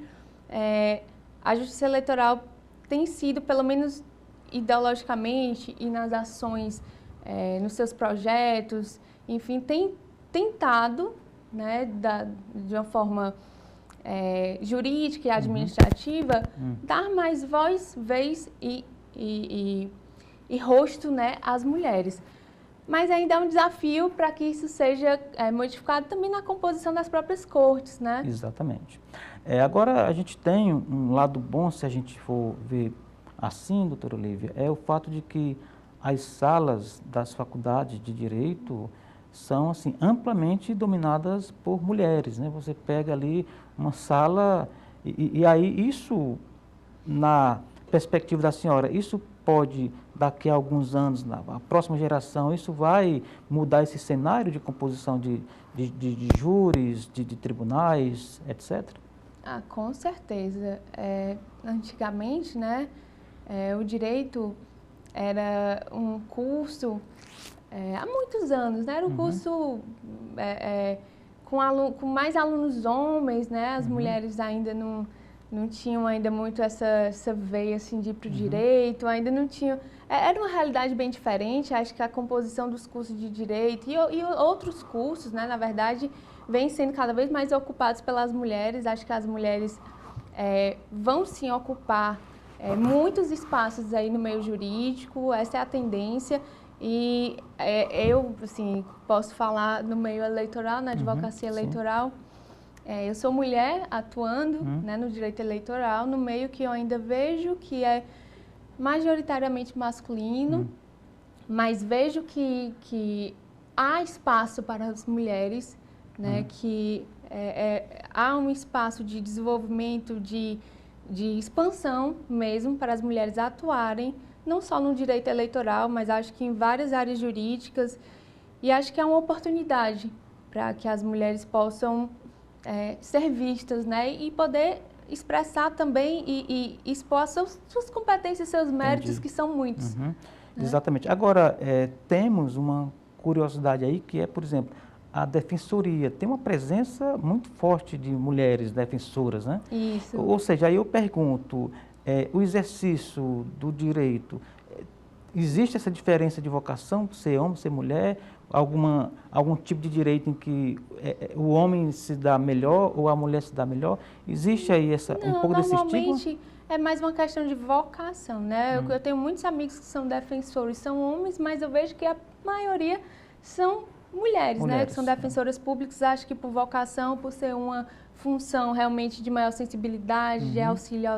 a Justiça Eleitoral tem sido, pelo menos ideologicamente e nas ações, nos seus projetos, enfim, tem tentado, né, de uma forma jurídica e administrativa, dar mais voz, vez e rosto, né, às mulheres. Mas ainda é um desafio para que isso seja modificado também na composição das próprias cortes, né? Exatamente. Agora, a gente tem um lado bom, se a gente for ver assim, doutora Olívia, é o fato de que as salas das faculdades de Direito são, assim, amplamente dominadas por mulheres, né? Você pega ali uma sala e aí isso, na perspectiva da senhora, isso pode, daqui a alguns anos, na próxima geração, isso vai mudar esse cenário de composição de júris, de tribunais, etc.? Com certeza. Antigamente, né, o direito era um curso, há muitos anos, né, era um curso com mais alunos homens, né, as mulheres ainda não tinham ainda muito essa veia assim, de ir para o direito, ainda não tinham... Era uma realidade bem diferente, acho que a composição dos cursos de direito e outros cursos, né, na verdade, vem sendo cada vez mais ocupados pelas mulheres. Acho que as mulheres vão sim ocupar muitos espaços aí no meio jurídico, essa é a tendência. E eu, assim, posso falar no meio eleitoral, na advocacia eleitoral, Eu sou mulher atuando né, no direito eleitoral, no meio que eu ainda vejo que é majoritariamente masculino, mas vejo que há espaço para as mulheres, né, que há um espaço de desenvolvimento, de expansão mesmo para as mulheres atuarem, não só no direito eleitoral, mas acho que em várias áreas jurídicas, e acho que é uma oportunidade para que as mulheres possam ser vistas, né, e poder expressar também e expor suas competências, seus méritos, Entendi. que são muitos. Né? Exatamente. Agora, temos uma curiosidade aí que é, por exemplo, a defensoria. Tem uma presença muito forte de mulheres defensoras, né? Isso. Ou seja, aí eu pergunto, o exercício do direito, existe essa diferença de vocação, ser homem, ser mulher? Algum tipo de direito em que o homem se dá melhor ou a mulher se dá melhor? Existe aí um pouco desse estigma? Normalmente é mais uma questão de vocação, né? Eu tenho muitos amigos que são defensores, são homens, mas eu vejo que a maioria são mulheres, né? Que são defensoras públicas, acho que por vocação, por ser uma função realmente de maior sensibilidade, de auxílio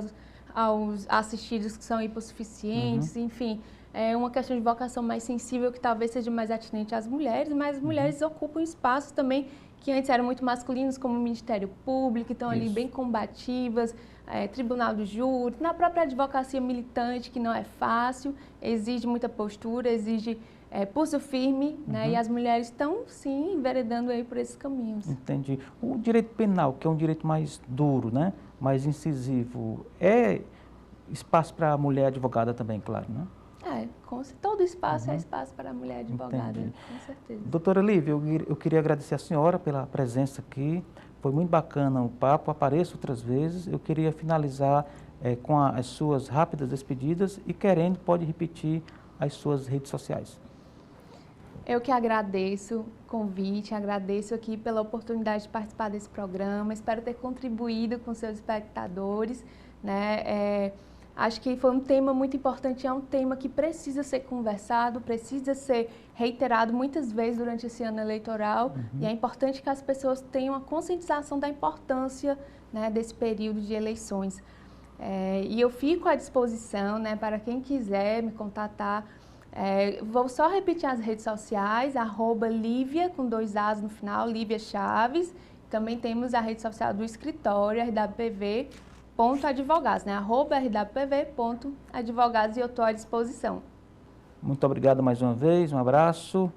aos assistidos que são hipossuficientes, enfim. É uma questão de vocação mais sensível, que talvez seja mais atinente às mulheres, mas as mulheres ocupam espaços também que antes eram muito masculinos, como o Ministério Público, estão ali bem combativas, Tribunal do Júri, na própria advocacia militante, que não é fácil, exige muita postura, exige pulso firme, né? E as mulheres estão, sim, enveredando aí por esses caminhos. Entendi. O direito penal, que é um direito mais duro, né? Mais incisivo, é espaço para a mulher advogada também, claro, né? Todo espaço é espaço para a mulher advogada, Entendi. com certeza. Doutora Lívia, eu queria agradecer a senhora pela presença aqui. Foi muito bacana o papo, apareça outras vezes. Eu queria finalizar com as suas rápidas despedidas e, querendo, pode repetir as suas redes sociais. Eu que agradeço o convite, agradeço aqui pela oportunidade de participar desse programa. Espero ter contribuído com seus espectadores, né? Acho que foi um tema muito importante, é um tema que precisa ser conversado, precisa ser reiterado muitas vezes durante esse ano eleitoral, e é importante que as pessoas tenham a conscientização da importância, né, desse período de eleições. E eu fico à disposição, né, para quem quiser me contatar. Vou só repetir as redes sociais, @Lívia, com 2 As no final, Lívia Chaves. Também temos a rede social do escritório, rwpv.advogados, né? @rwpv.advogados, e eu estou à disposição. Muito obrigado mais uma vez, um abraço.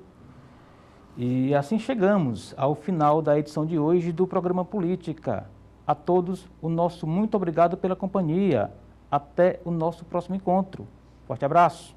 E assim chegamos ao final da edição de hoje do programa Política. A todos, o nosso muito obrigado pela companhia. Até o nosso próximo encontro. Forte abraço.